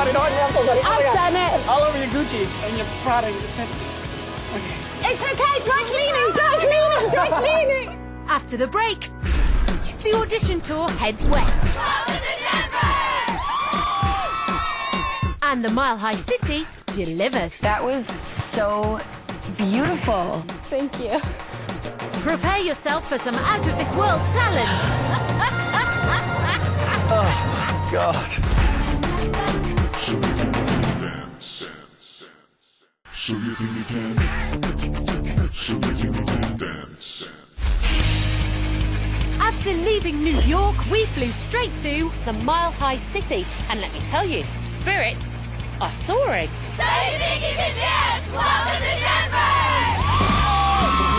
sorry, no, I'm so sorry. I've done it. All over your Gucci and your Prada. Okay. It's okay, dry cleaning, dry cleaning, dry cleaning. After the break, the audition tour heads west. And the Mile High City delivers. That was so beautiful. Thank you. Prepare yourself for some out-of-this-world talent. Oh, God. So you think you can dance? So you think you can? So you think you can dance? After leaving New York, we flew straight to the Mile High City. And let me tell you, spirits are soaring. So you think you can dance? Welcome to Denver!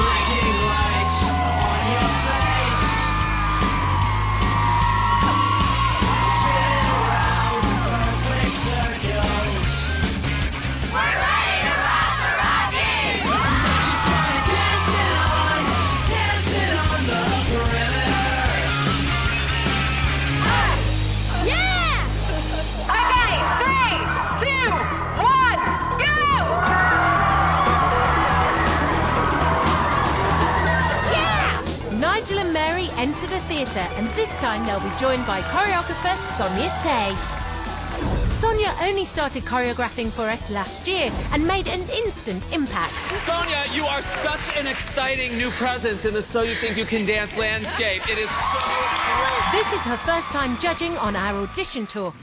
Blinking lights on your face. Spinning around in perfect circles. We're ready to rock the Rockies! Dancing on the perimeter. Yeah! Okay, 3, 2, 1, go! Nigel and Mary enter the theatre, and this time they'll be joined by choreographer Sonia Tay. Sonia only started choreographing for us last year and made an instant impact. Sonia, you are such an exciting new presence in the So You Think You Can Dance landscape. It is so great. This is her first time judging on our audition tour.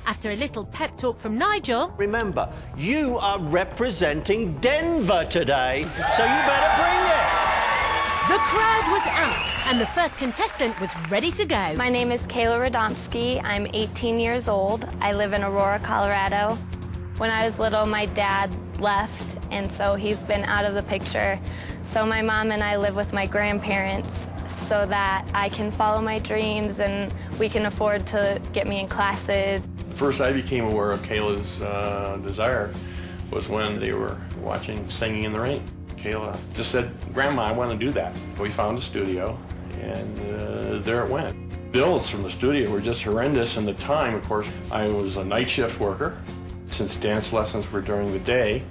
After a little pep talk from Nigel... Remember, you are representing Denver today, so you better bring it. The crowd was out, and the first contestant was ready to go. My name is Kayla Radomski. I'm 18 years old. I live in Aurora, Colorado. When I was little, my dad left, and so he's been out of the picture. So my mom and I live with my grandparents so that I can follow my dreams and we can afford to get me in classes. First I became aware of Kayla's desire was when they were watching Singing in the Rain. Kayla just said, "Grandma, I want to do that." We found a studio, and there it went. Bills from the studio were just horrendous, and the time, of course, I was a night shift worker. Since dance lessons were during the day,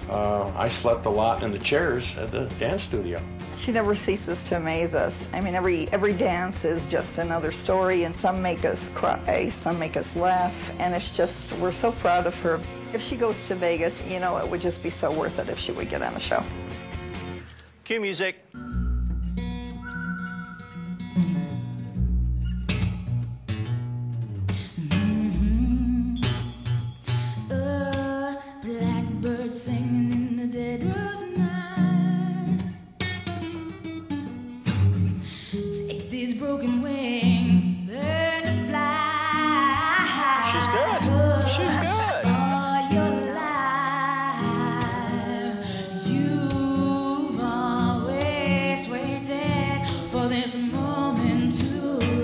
I slept a lot in the chairs at the dance studio. She never ceases to amaze us. I mean, every dance is just another story, and some make us cry, some make us laugh, and it's just, we're so proud of her. If she goes to Vegas, you know, it would just be so worth it if she would get on a show. Cue music. Blackbird singing in the dead of night. Take these broken wings, learn to fly. She's good. She's good. All your life, you've always waited for this moment to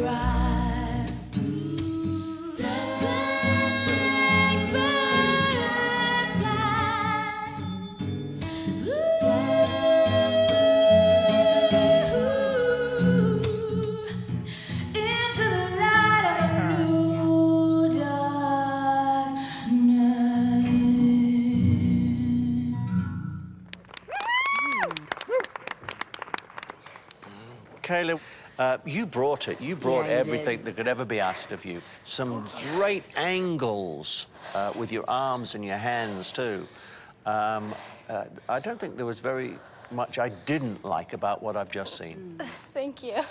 arrive. Kayla, you brought it. You brought everything that could ever be asked of you. Some great angles with your arms and your hands, too. I don't think there was very much I didn't like about what I've just seen. Thank you.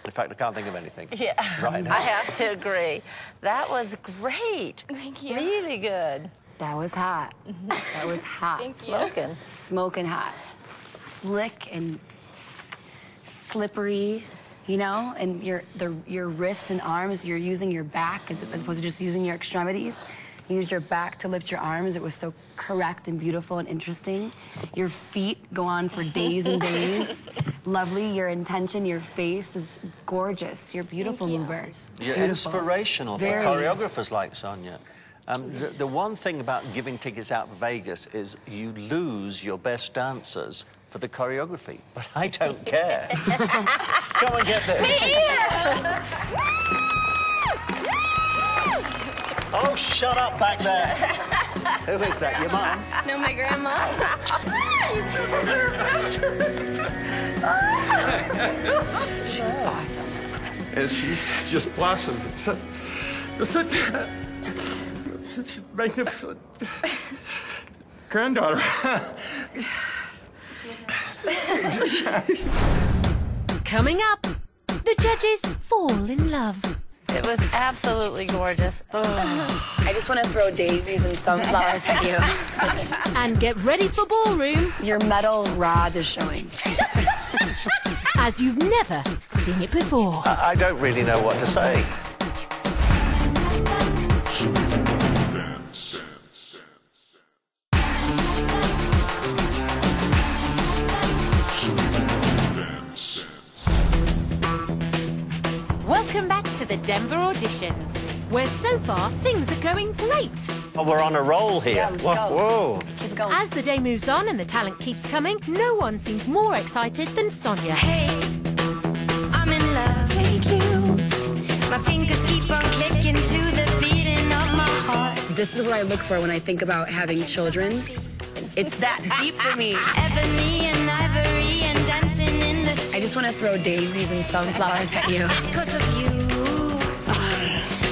In fact, I can't think of anything. Yeah, right now. I have to agree. That was great. Thank you. Really good. That was hot. That was hot. Thank you. Smoking. Smoking hot. Slick and slippery, you know? And your wrists and arms, you're using your back as opposed to just using your extremities. You used your back to lift your arms. It was so correct and beautiful and interesting. Your feet go on for days and days. Lovely. Your intention, your face is gorgeous. You're a beautiful mover. You're Beautiful. inspirational for Very. choreographers like Sonia. The one thing about giving tickets out for Vegas is you lose your best dancers for the choreography, but I don't care. Come and get this. Me either. Oh, shut up back there. Who is that, your mum? No, my grandma. She's awesome. And she's just blossomed. Such magnificent granddaughter. Coming up, the judges fall in love. It was absolutely gorgeous. I just want to throw daisies and sunflowers at you. And get ready for ballroom. Your metal rod is showing. As you've never seen it before. I don't really know what to say. Welcome back to the Denver auditions, where so far things are going great. Oh, we're on a roll here. Yeah, let's go. Whoa. Keep going. As the day moves on and the talent keeps coming, no one seems more excited than Sonia. Hey, I'm in love. Thank you. My fingers keep on clicking to the beating of my heart. This is what I look for when I think about having children. It's that deep for me. Ebony and ivory and dancing in the street. I just want to throw daisies and sunflowers at you. It's 'cause of you.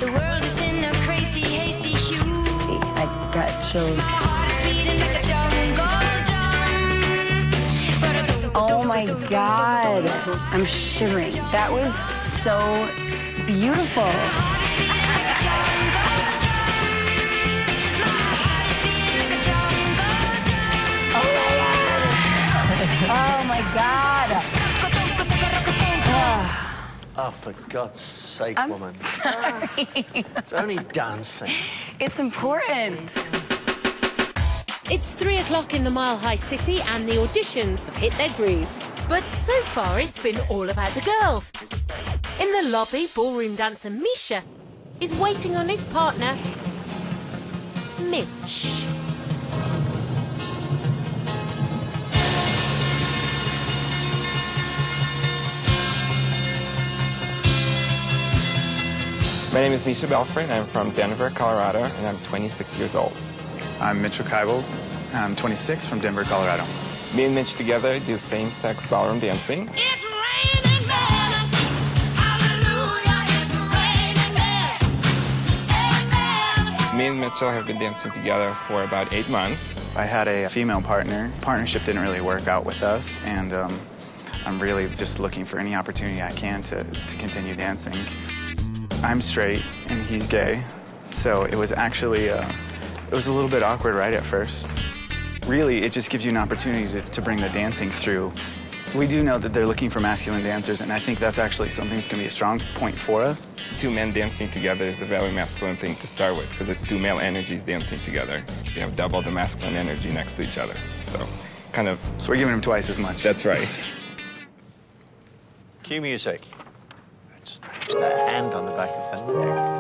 The world is in a crazy, hazy hue. I got chills. My heart is beating like a jungle drum. Oh my God. I'm shivering. That was so beautiful. My heart is beating like a jungle drum. My heart is beating like a jungle drum. Oh my God. Oh, for God's sake, I'm woman. sorry. It's only dancing. It's important. It's 3 o'clock in the Mile High City and the auditions have hit their groove. But so far it's been all about the girls. In the lobby, ballroom dancer Misha is waiting on his partner, Mitch. My name is Misha Belfrin. I'm from Denver, Colorado, and I'm 26 years old. I'm Mitchell Keibel. I'm 26 from Denver, Colorado. Me and Mitch together do same-sex ballroom dancing. It's raining men. Hallelujah, it's raining men. Amen. Me and Mitchell have been dancing together for about 8 months. I had a female partner. Partnership didn't really work out with us, and I'm really just looking for any opportunity I can to continue dancing. I'm straight and he's gay, so it was actually it was a little bit awkward right at first. Really, it just gives you an opportunity to bring the dancing through. We do know that they're looking for masculine dancers, and I think that's actually something that's going to be a strong point for us. 2 men dancing together is a very masculine thing to start with, because it's 2 male energies dancing together. You have double the masculine energy next to each other, so kind of... So we're giving them twice as much. That's right. Cue music. Let's stretch that hand on the back of the neck.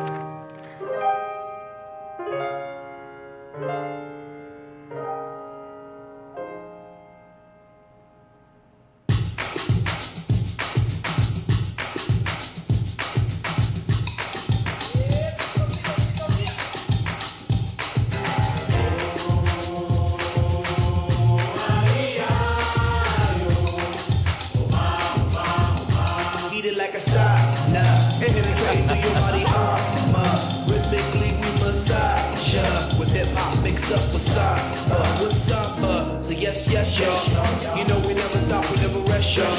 Like a sauna, penetrate through your body armor. Rhythmically we massage with hip hop mixed up with samba. So yes, y'all. You know we never stop, we never rest, y'all.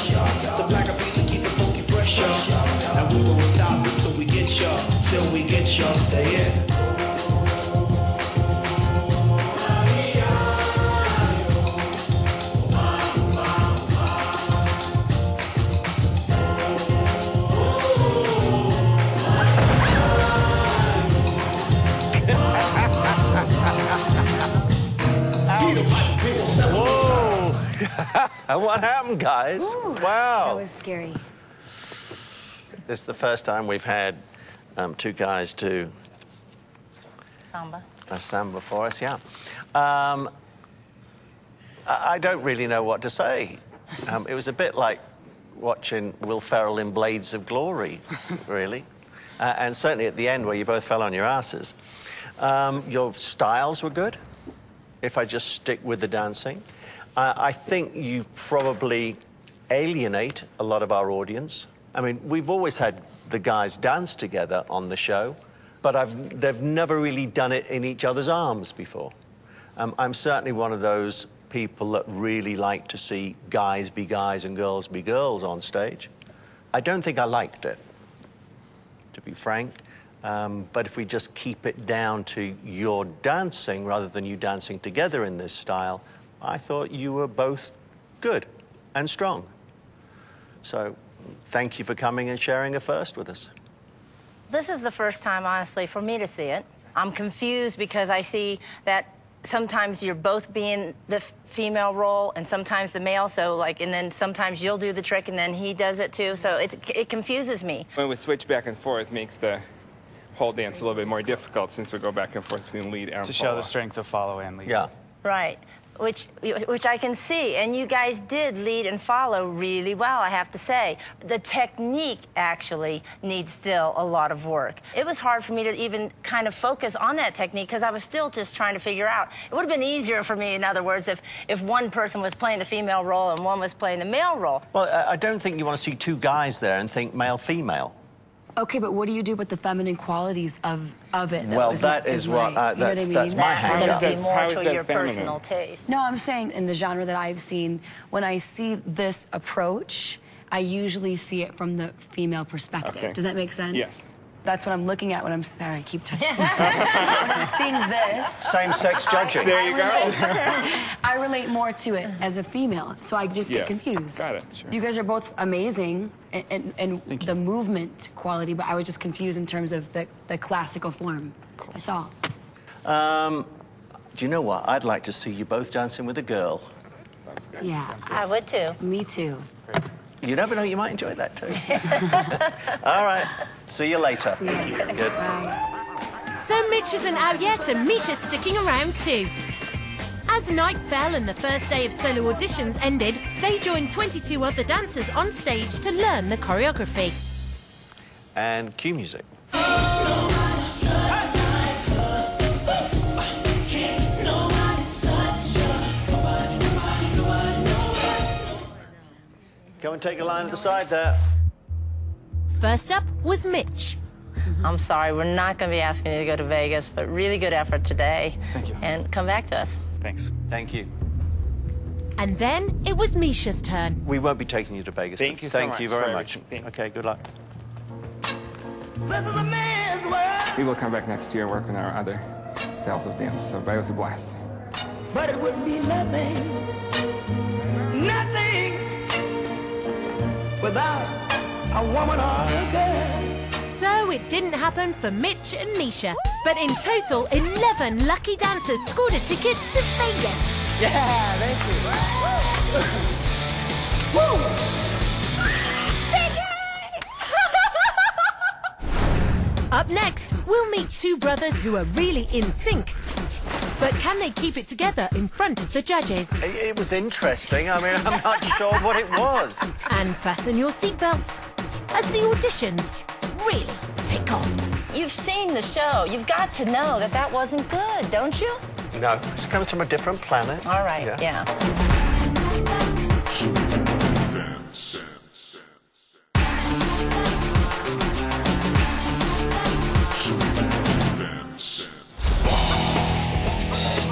The black beats will keep it funky fresh, y'all. And we won't stop until we get y'all, till we get y'all. Say it. What happened, guys? Ooh, wow. That was scary. This is the first time we've had 2 guys do Samba. a samba for us, yeah. I don't really know what to say. It was a bit like watching Will Ferrell in Blades of Glory, really. and certainly at the end where you both fell on your asses. Your styles were good, if I just stick with the dancing. I think you probably alienate a lot of our audience. I mean, we've always had the guys dance together on the show, but they've never really done it in each other's arms before. I'm certainly one of those people that really like to see guys be guys and girls be girls on stage. I don't think I liked it, to be frank. But if we just keep it down to your dancing rather than you dancing together in this style, I thought you were both good and strong. So thank you for coming and sharing a first with us. This is the first time, honestly, for me to see it. I'm confused because I see that sometimes you're both being the female role and sometimes the male, so like, and then sometimes you'll do the trick and then he does it too, so it confuses me. When we switch back and forth, it makes the whole dance a little bit more difficult since we go back and forth between lead and follow. To show the strength of follow and lead. Yeah. Right. Which I can see, and you guys did lead and follow really well, I have to say. The technique actually needs still a lot of work. It was hard for me to even kind of focus on that technique because I was still just trying to figure out. It would have been easier for me, in other words, if one person was playing the female role and one was playing the male role. Well, I don't think you want to see two guys there and think male-female. Okay, but what do you do with the feminine qualities of it? Well, that is what, that's my hang-up. That's going to be more to your personal taste. No, I'm saying in the genre that I've seen, when I see this approach, I usually see it from the female perspective. Okay. Does that make sense? Yes. That's what I'm looking at when I'm, sorry, I keep touching. When I'm seeing this. Same-sex judging. There you go. I relate more to it as a female, so I just get confused. Got it. Sure. You guys are both amazing and the movement quality, but I was just confused in terms of the classical form. That's all. Do you know what? I'd like to see you both dancing with a girl. Yeah. I would too. Me too. You never know, you might enjoy that too. All right. See you later. See you. Good. Bye. So Mitch isn't out yet and Misha's sticking around too. As night fell and the first day of solo auditions ended, they joined 22 other dancers on stage to learn the choreography. And cue music. Come and take a line at the side there. First up was Mitch. I'm sorry, we're not going to be asking you to go to Vegas, but really good effort today. Thank you. And come back to us. Thanks. Thank you. And then it was Misha's turn. We won't be taking you to Vegas. Thank you so Thank much you very for much. everything. Okay, good luck. This is a man's world. We will come back next year and work on our other styles of dance, so it was a blast. But it would be nothing, nothing without a woman or a girl. So it didn't happen for Mitch and Misha, but in total, 11 lucky dancers scored a ticket to Vegas. Yeah, thank you. Woo! Up next, we'll meet two brothers who are really in sync. But can they keep it together in front of the judges? It was interesting. I mean, I'm not sure what it was. And fasten your seatbelts as the auditions really take off. You've seen the show. You've got to know that that wasn't good, don't you? No, it comes from a different planet. All right, yeah.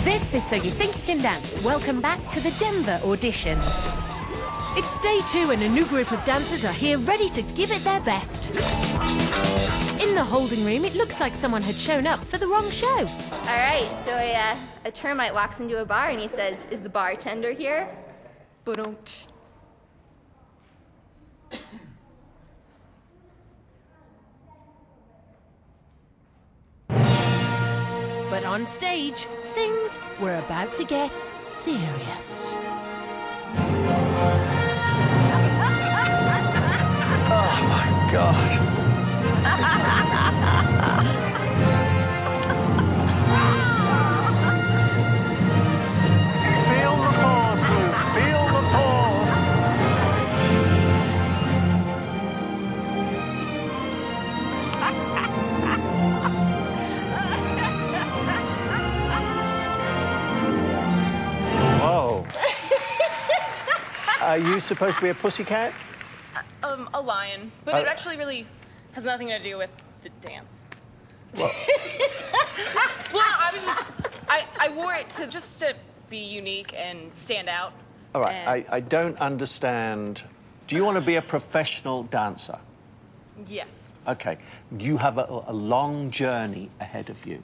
This is So You Think You Can Dance. Welcome back to the Denver auditions. It's day 2 and a new group of dancers are here ready to give it their best. In the holding room, it looks like someone had shown up for the wrong show. All right, so a termite walks into a bar and he says, "Is the bartender here?" Ba-dum-tsh. But on stage, things were about to get serious. Oh, my God. Feel the force, Luke. Feel the force. you supposed to be a pussycat? A lion. But it actually really has nothing to do with the dance. Well, well, I was just... I wore it just to be unique and stand out. all right, I don't understand. Do you want to be a professional dancer? Yes. Okay. You have a long journey ahead of you.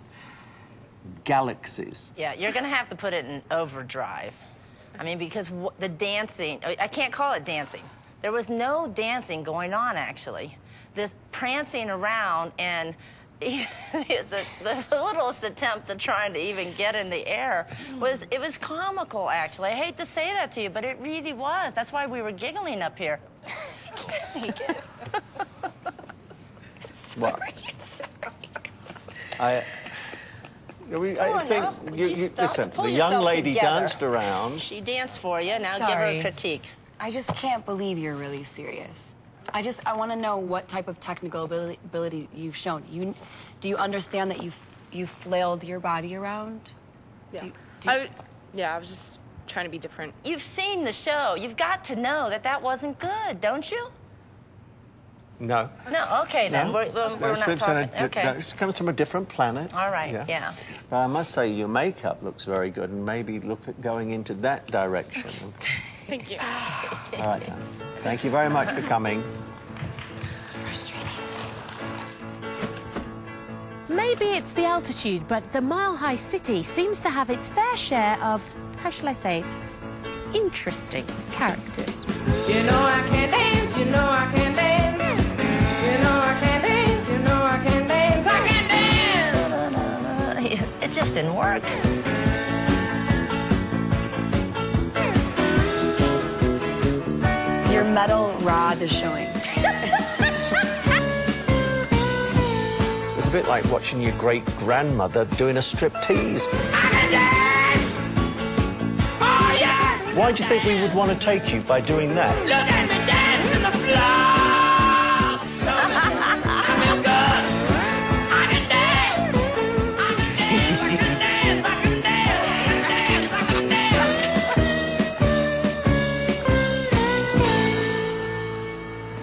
Galaxies. Yeah, you're going to have to put it in overdrive. I mean, because the dancing, I can't call it dancing. There was no dancing going on, actually. This prancing around and the littlest attempt at trying to even get in the air it was comical, actually. I hate to say that to you, but it really was. That's why we were giggling up here. I can't take it. What? I think you listen. The young lady danced around. She danced for you. Now give her a critique. I just can't believe you're really serious. I want to know what type of technical ability you've shown. Do you understand that you flailed your body around? Yeah. I was just trying to be different. You've seen the show. You've got to know that wasn't good, don't you? No. No, okay, then. No. We're not talking. Okay. It comes from a different planet. All right, yeah. But I must say, your makeup looks very good, and maybe look at going into that direction. Thank you. All right, then. Thank you very much for coming. It's frustrating. Maybe it's the altitude, but the mile-high city seems to have its fair share of, how shall I say it, interesting characters. You know I can dance, you know I can dance. You know I can dance, you know I can dance. I can dance! It just didn't work. Your metal rod is showing. It's a bit like watching your great-grandmother doing a striptease. I can dance! Oh, yes! Why do you think we would want to take you by doing that? Look at me dance in the floor! I feel good! I can dance! I can dance! I can dance! I can dance!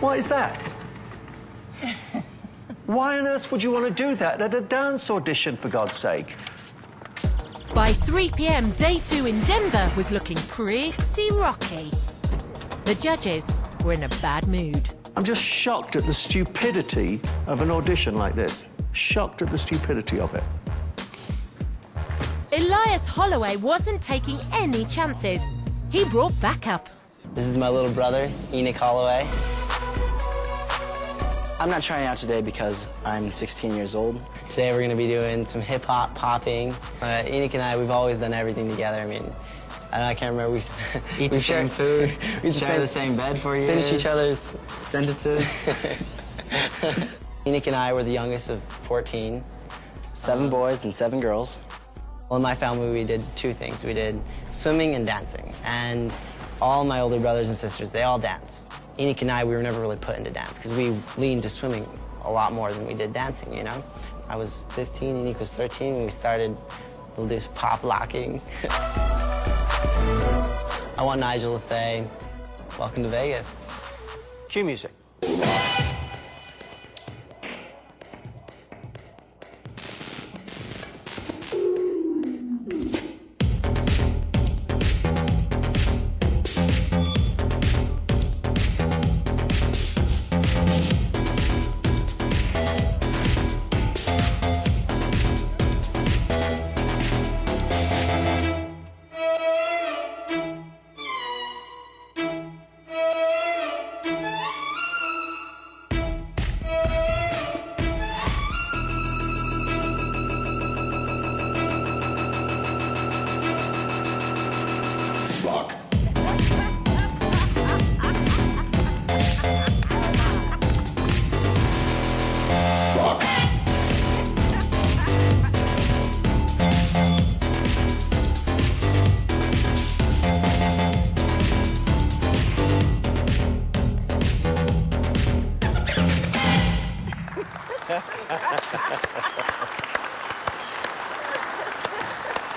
What is that? Why on earth would you want to do that at a dance audition, for God's sake? By 3 p.m, day 2 in Denver was looking pretty rocky. The judges were in a bad mood. I'm just shocked at the stupidity of an audition like this. Shocked at the stupidity of it. Elias Holloway wasn't taking any chances. He brought backup. This is my little brother, Enoch Holloway. I'm not trying out today because I'm 16 years old. Today we're going to be doing some hip-hop popping. Enoch and I, we've always done everything together. I mean, I can't remember. We've eat the same food. We share the same bed for years. Finish each other's sentences. Enoch and I were the youngest of 14. 7 boys and 7 girls. Well, in my family, we did 2 things. We did swimming and dancing. And all my older brothers and sisters, they all danced. Enoch and I, we were never really put into dance because we leaned to swimming a lot more than we did dancing, you know? I was 15, Enoch was 13, and we started this pop locking. I want Nigel to say, welcome to Vegas. Cue music. Rock. Rock.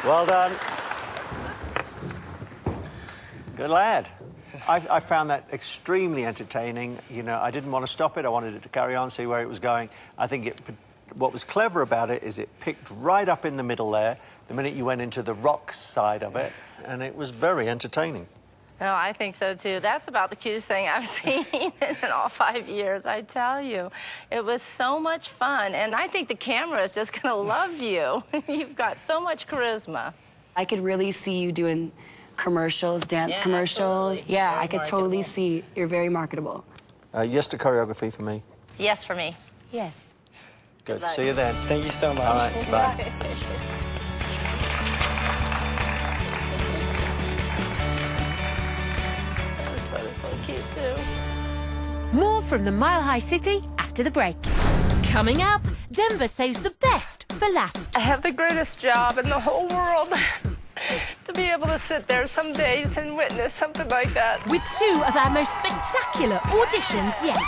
Well done. Good lad. I found that extremely entertaining. You know, I didn't want to stop it. I wanted it to carry on, see where it was going. I think what was clever about it is it picked right up in the middle there, the minute you went into the rock side of it, and it was very entertaining. No, I think so, too. That's about the cutest thing I've seen in all 5 years, I tell you. It was so much fun, and I think the camera is just going to love you. You've got so much charisma. I could really see you doing commercials, dance commercials. Absolutely. Yeah, Very I could totally see you're very marketable. Yes to choreography for me. It's yes for me. Yes. Good. See you then. Thank you so much. All right, bye. This brother's so cute, too. More from the Mile High City after the break. Coming up, Denver saves the best for last. I have the greatest job in the whole world. To be able to sit there some days and witness something like that. With two of our most spectacular auditions yet.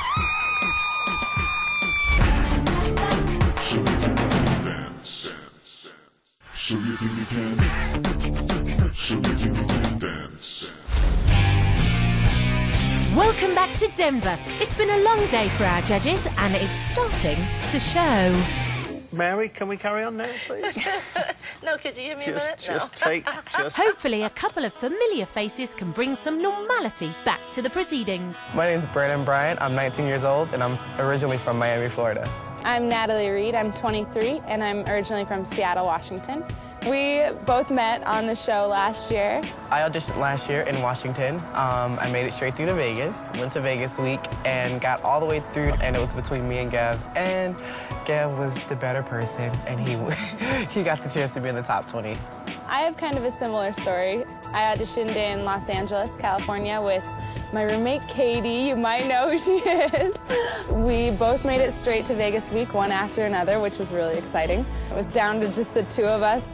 So you think you can dance? So you think you can dance? Welcome back to Denver. It's been a long day for our judges, and it's starting to show. Mary, can we carry on now, please? No, could you give me a minute? Hopefully a couple of familiar faces can bring some normality back to the proceedings. My name's Brandon Bryant. I'm 19 years old, and I'm originally from Miami, Florida. I'm Natalie Reed. I'm 23, and I'm originally from Seattle, Washington. We both met on the show last year. I auditioned last year in Washington. I made it straight through to Vegas, went to Vegas week, and got all the way through, and it was between me and Gav. And Gav was the better person, and he got the chance to be in the top 20. I have kind of a similar story. I auditioned in Los Angeles, California with my roommate, Katie. You might know who she is. We both made it straight to Vegas week, one after another, which was really exciting. It was down to just the two of us.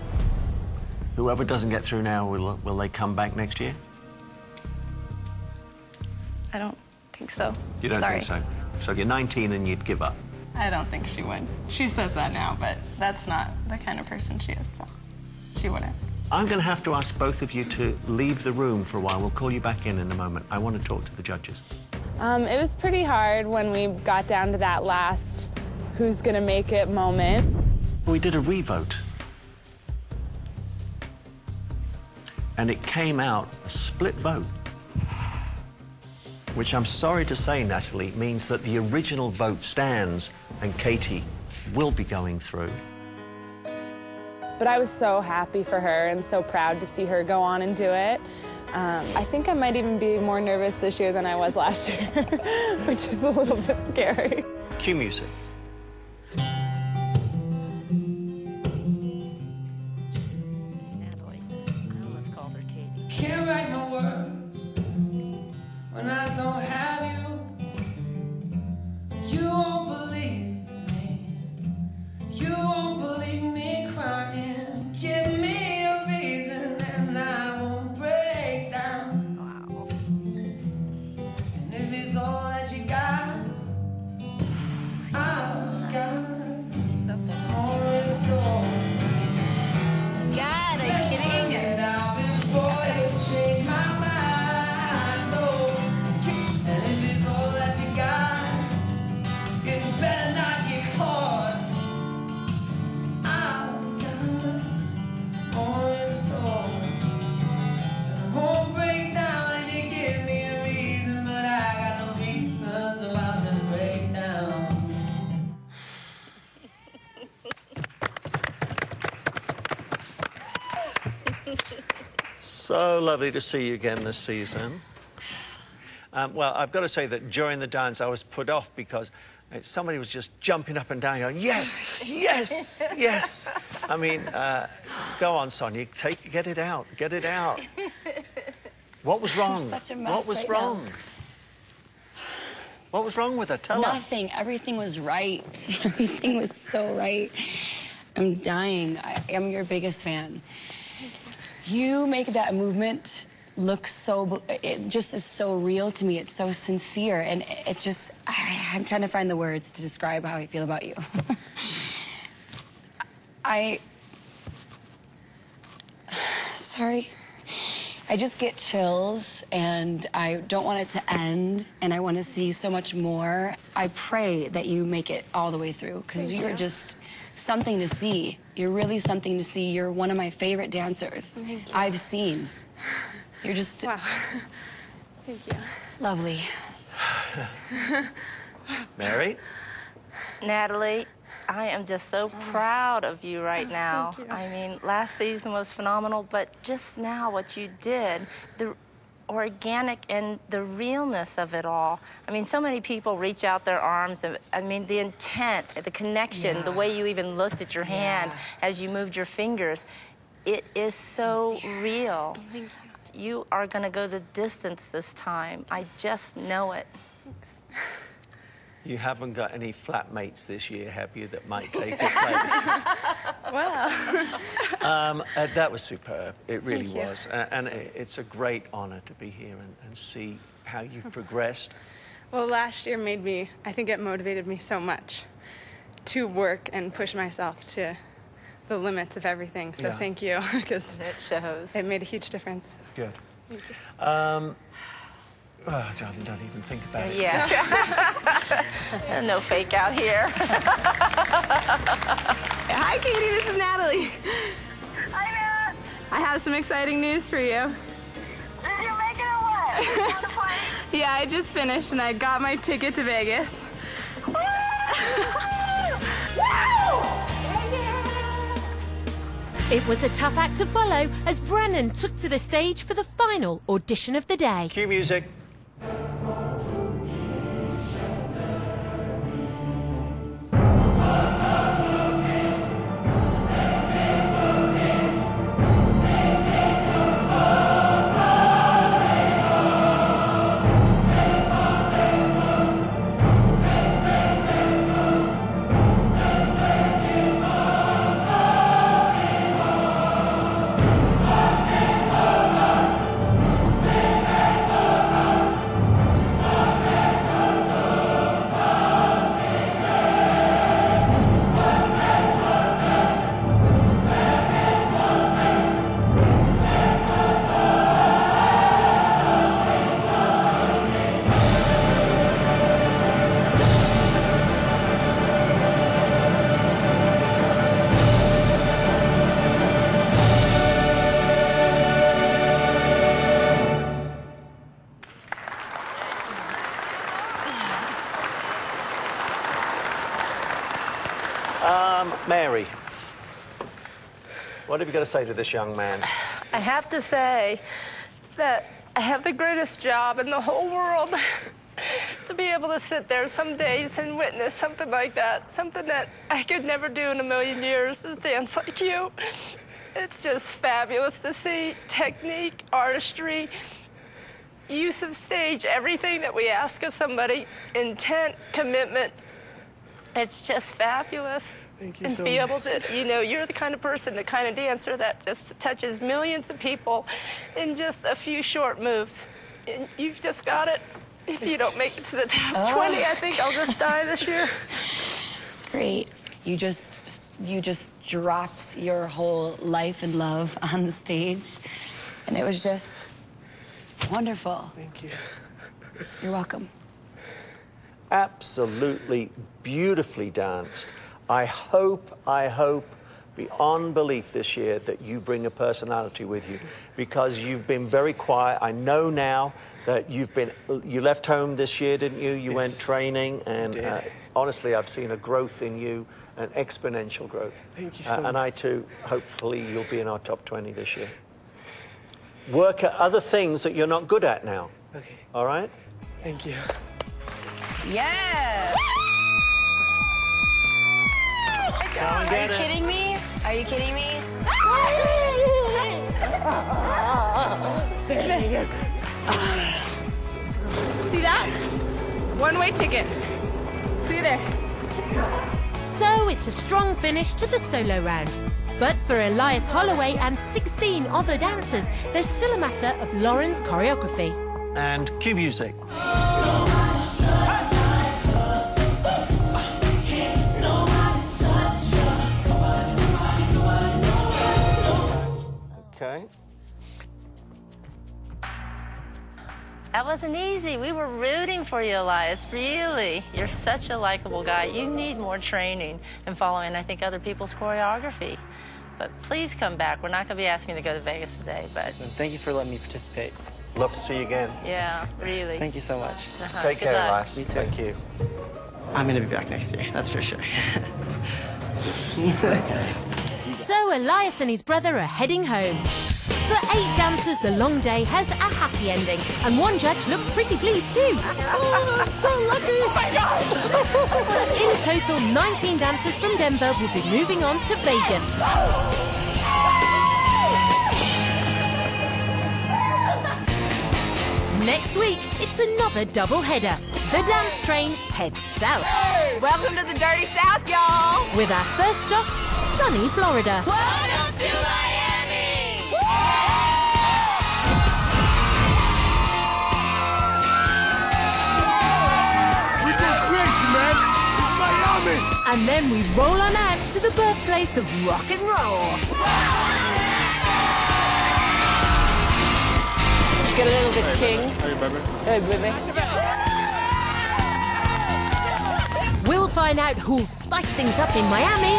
Whoever doesn't get through now, will they come back next year? I don't think so. You don't think so? So you're 19 and you'd give up? I don't think she would. She says that now, but that's not the kind of person she is, so she wouldn't. I'm going to have to ask both of you to leave the room for a while. We'll call you back in a moment. I want to talk to the judges. It was pretty hard when we got down to that last who's gonna make it moment. We did a revote. And it came out a split vote. Which I'm sorry to say, Natalie, means that the original vote stands and Katie will be going through. But I was so happy for her and so proud to see her go on and do it. I think I might even be more nervous this year than I was last year, which is a little bit scary. Cue music. Natalie. I almost called her Katie. Can't write my words when I don't have you. You won't believe me. You won't believe me crying. Give me a reason and I won't break down. Wow. And if it's all that you got, I've got more in store. God, are you kidding? Get out before it's changed my mind. So, and if it's all that you got, it better not get caught. I've got more in store. And I won't break down if you give me a reason, but I got no reason, so I'll just break down. So lovely to see you again this season. Well, I've got to say that during the dance I was put off because somebody was just jumping up and down going, yes, yes, yes. I mean, go on, Sonia, get it out, get it out. What was wrong? Such a mess What was right wrong? now. What was wrong with her? Tell her. Nothing. Everything was right. Everything was so right. I'm dying. I am your biggest fan. You make that movement look so... It just is so real to me. It's so sincere. And it just... I'm trying to find the words to describe how I feel about you. Sorry. I just get chills, and I don't want it to end, and I want to see so much more. I pray that you make it all the way through, because you're just something to see. You're really something to see. You're one of my favorite dancers I've seen. You're just... Wow. Thank you. Lovely. Mary? Natalie, I am just so proud of you right now. Thank you. I mean, last season was phenomenal, but just now what you did, the organic and the realness of it all. I mean, so many people reach out their arms. And, I mean, the intent, the connection, the way you even looked at your hand as you moved your fingers, it is so real. Thank you. You are going to go the distance this time. I just know it. Thanks. You haven't got any flatmates this year, have you, that might take your place? Wow. That was superb. It really Thank you. was. And it's a great honor to be here and see how you've progressed. Well, last year made me, I think it motivated me so much to work and push myself to the limits of everything. So thank you, because it shows. It made a huge difference. Good. Thank you. Oh, darling, don't even think about it. Yes. No fake out here. Hi, Katie. This is Natalie. Hi, Matt. I have some exciting news for you. Did you make it or what? You want to play? Yeah, I just finished, and I got my ticket to Vegas. It was a tough act to follow as Brennan took to the stage for the final audition of the day. Cue music. Mary, what have you got to say to this young man? I have to say that I have the greatest job in the whole world. To be able to sit there some days and witness something like that, something that I could never do in a million years, is dance like you. It's just fabulous to see technique, artistry, use of stage, everything that we ask of somebody, intent, commitment. It's just fabulous. Thank you and so be able much. to, you know, you're the kind of person, the kind of dancer that just touches millions of people in just a few short moves. And you've just got it. If you don't make it to the top 20, I think I'll just die this year. Great. You just dropped your whole life and love on the stage, and it was just wonderful. Thank you. You're welcome. Absolutely beautifully danced. I hope beyond belief this year that you bring a personality with you, because you've been very quiet. I know now that you left home this year, didn't you? You went training, and honestly, I've seen a growth in you, an exponential growth. Thank you so much. And I too, hopefully you'll be in our top 20 this year. Work at other things that you're not good at now. Okay. All right? Thank you. Yeah. Come Are you kidding me? Are you kidding me? See that? One-way ticket. See you there. So it's a strong finish to the solo round. But for Elias Holloway and 16 other dancers, there's still a matter of Lauren's choreography. And cue music. Okay. That wasn't easy. We were rooting for you, Elias, really. You're such a likable guy. You need more training and following, I think, other people's choreography. But please come back. We're not going to be asking you to go to Vegas today, but... Thank you for letting me participate. Love to see you again. Yeah, really. Thank you so much. Take Good care, luck. Elias. You too. Thank you. I'm going to be back next year, that's for sure. So Elias and his brother are heading home. For 8 dancers, the long day has a happy ending, and one judge looks pretty pleased too. Oh, so lucky! Oh my God! In total, 19 dancers from Denver will be moving on to Vegas. Next week, it's another double-header. The dance train heads south. Hey! Welcome to the Dirty South, y'all! With our first stop, sunny Florida. Welcome to Miami! We're going crazy, man! It's Miami! And then we roll on out to the birthplace of rock and roll. Get a little bit king. Hey, baby. Hey, baby. We'll find out who'll spice things up in Miami.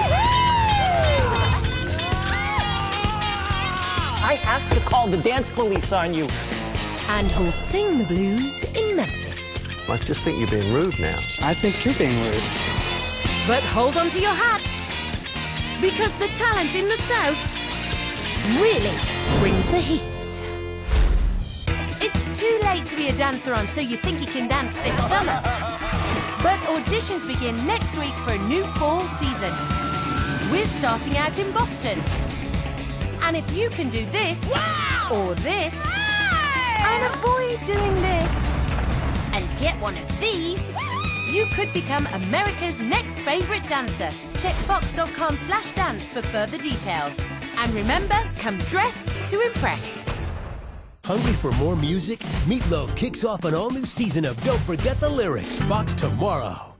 I have to call the dance police on you. And who'll sing the blues in Memphis. I just think you're being rude now. I think you're being rude. But hold on to your hats, because the talent in the South really brings the heat. It's too late to be a dancer on So You Think You Can Dance this summer. But auditions begin next week for a new fall season. We're starting out in Boston. And if you can do this, or this, and avoid doing this, and get one of these, you could become America's next favourite dancer. Check fox.com/dance for further details. And remember, come dressed to impress. Hungry for more music? Meatloaf kicks off an all-new season of Don't Forget the Lyrics, Fox tomorrow.